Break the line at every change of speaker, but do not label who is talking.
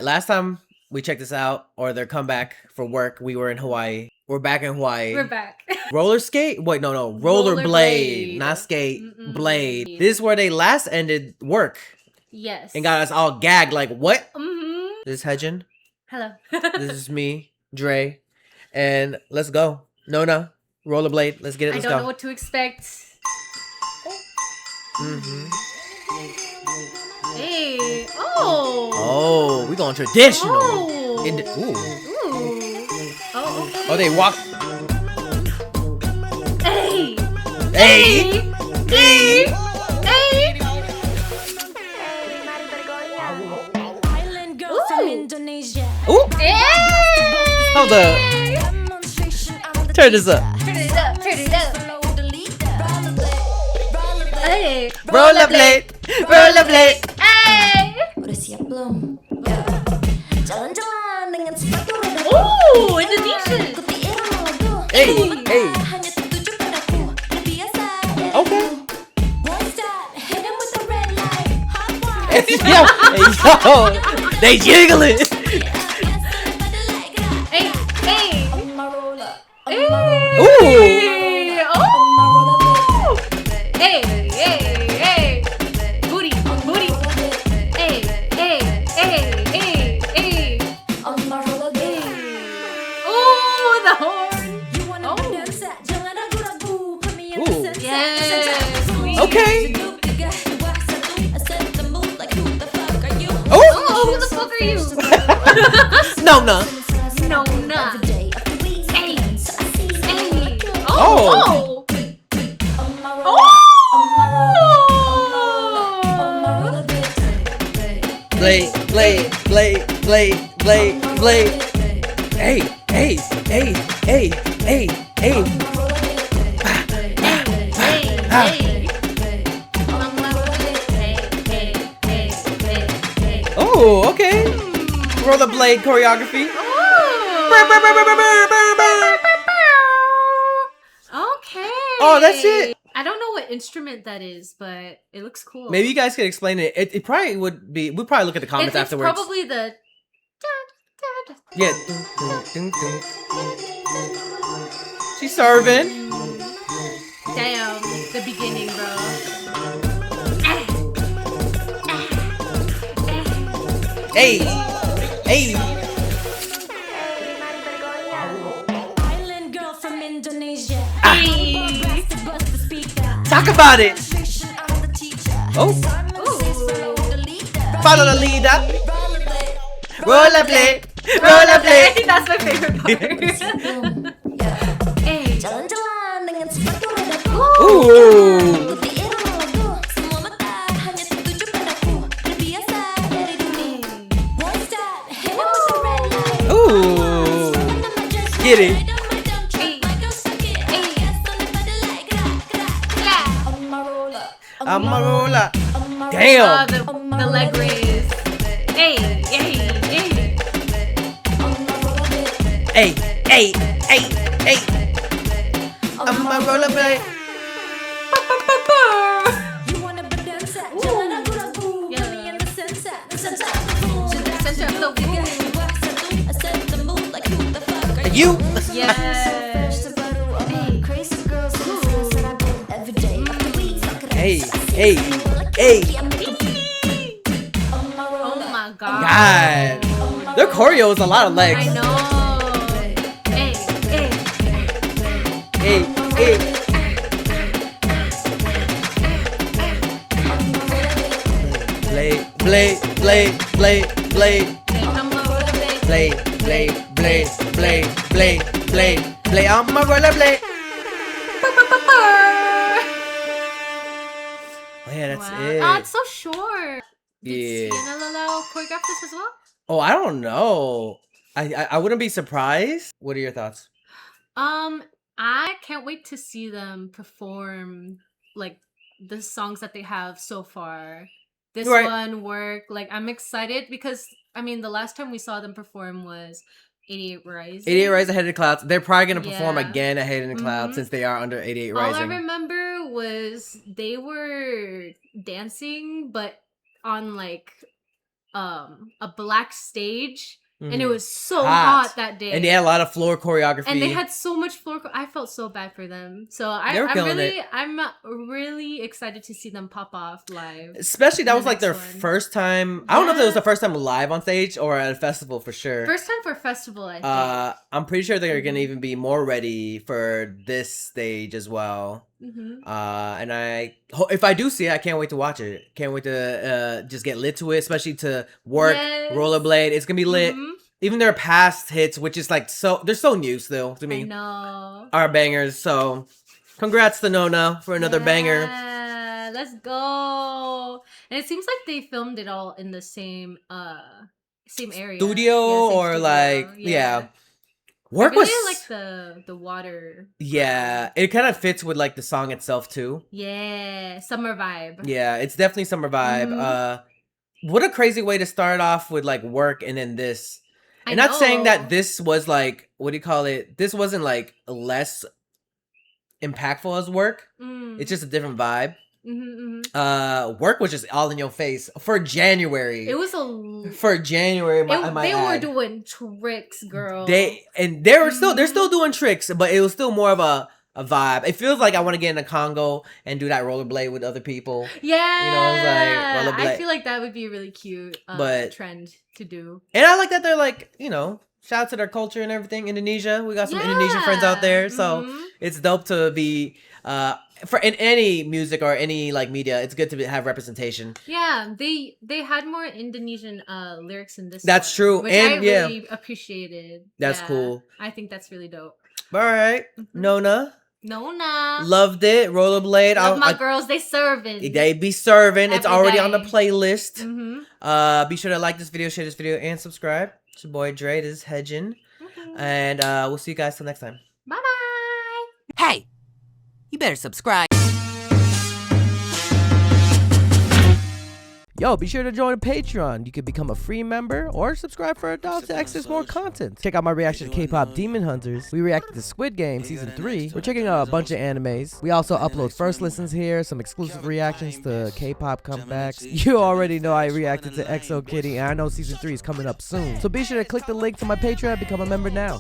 Last time we checked this out, or their comeback for work, we were in Hawaii. We're back in Hawaii.
We're back.
Roller skate? Wait, no. Rollerblade. Not skate. Blade. This is where they last ended work.
Yes.
And got us all gagged like, what?
Mm-hmm.
This is Hejin.
Hello.
This is me, Dre. And let's go. Nona, rollerblade. Let's get it. Let's go.
I don't know what to expect.
Mm-hmm.
Hey. Oh.
Oh, we going traditional.
Oh.
Ooh.
Oh, okay.
Oh, they walk.
Hey.
Hey. Hey.
Hey.
Ooh.
Hey.
Hold up. Turn this up.
Turn it up. Turn it up. Hey.
Rollerblade. Rollerblade.
Hey. Ooh, Indonesian.
Hey. Hey. Okay. Yo. Hey, yo. They jiggling.
Hey. Hey. Hey.
Ooh.
Oh. Hey. Hey. Hey. Booty. Booty. Hey. Hey. Hey. Hey. Hey. Oh, the horn. Oh.
Ooh.
Yes. Sweet.
Okay.
Oh, who the fuck are you?
No, no.
No, nah. Hey. Hey.
Oh.
Oh. Oh.
Blade, blade, blade, blade, blade, blade. Hey, hey, hey, hey, hey, hey. Oh, okay. Rollerblade choreography.
Okay.
Oh, that's it.
I don't know what instrument that is, but it looks cool.
Maybe you guys could explain it. It probably would be. We'll probably look at the comments
it's
afterwards.
Probably the.
Yeah. She's serving.
Damn, the beginning, bro.
Hey, hey.
Island girl from Indonesia.
Hey.
Talk about it. Oh. Follow the leader. Rollerblade. Rollerblade.
That's my favorite part. Hey.
Ooh. Ooh. Get it. I'm a roller. Damn.
The leg raise. Hey, hey, hey.
Hey, hey, hey, hey. I'm a rollerblade. You.
Yes.
Hey, hey, hey.
Oh my god.
God. Their choreo is a lot of legs.
I know. Hey, hey.
Hey, hey. Blade, blade, blade, blade, blade. Blade, blade, blade, blade, blade, blade, blade. I'm a rollerblade. Oh yeah, that's it.
Oh, it's so short.
Yeah.
Did Sienna choreograph this as well?
Oh, I don't know. I wouldn't be surprised. What are your thoughts?
I can't wait to see them perform like the songs that they have so far. This one work. Like I'm excited because I mean the last time we saw them perform was 88 Rising.
88 Rising Ahead in the Clouds. They're probably gonna perform again Ahead in the Clouds since they are under 88 Rising.
All I remember was they were dancing, but on like a black stage. And it
Mhm.
was so hot that day.
And they had a lot of floor choreography.
And they had so much floor. I felt so bad for them. So I'm really excited to see them pop off live.
Especially that was like their first time. I don't know if it was the first time live on stage or at a festival for sure.
First time for a festival, I think.
I'm pretty sure they're gonna even be more ready for this stage as well. And if I do see it, I can't wait to watch it. Can't wait to just get lit to it, especially to work rollerblade. It's gonna be lit. Even their past hits, which is like they're so new still to me.
I know.
Are bangers. So congrats to Nona for another banger.
Yeah, let's go. And it seems like they filmed it all in the same area.
Studio Work
I really
was
like the water.
Yeah, it kind of fits with like the song itself too.
Yeah, summer vibe.
Yeah, it's definitely summer vibe. What a crazy way to start off with like work and then this. And not saying that this was like, what do you call it? This wasn't like less impactful as work. It's just a different vibe. Work was just all in your face for January.
It was
for January.
They were doing tricks, girl.
They're still doing tricks, but it was still more of a vibe. It feels like I want to get in a Congo and do that rollerblade with other people.
Yeah,
you know, it's like rollerblade.
I feel like that would be a really cute trend to do.
And I like that they're like, you know, shout out to their culture and everything. Indonesia, we got some Indonesian friends out there, so it's dope to be in any music or any like media. It's good to have representation.
Yeah, they had more Indonesian lyrics in this.
That's true,
which
and
I really appreciated.
That's cool.
I think that's really dope.
All right, Nona.
Nona.
Loved it. Rollerblade.
Love my girls. They serving.
They be serving. It's already
day.
on the playlist. Be sure to like this video, share this video, and subscribe. It's your boy Dre. This is Hedgen. And we'll see you guys till next time.
Bye-bye.
Hey, you better subscribe.
Yo, be sure to join the Patreon. You can become a free member or subscribe for $1 to access more content. Check out my reaction to K-pop Demon Hunters. We reacted to Squid Game Season 3. We're checking out a bunch of animes. We also upload first listens here, some exclusive reactions to K-pop comebacks. You already know I reacted to EXO Kitty, and I know Season 3 is coming up soon. So be sure to click the link to my Patreon and become a member now.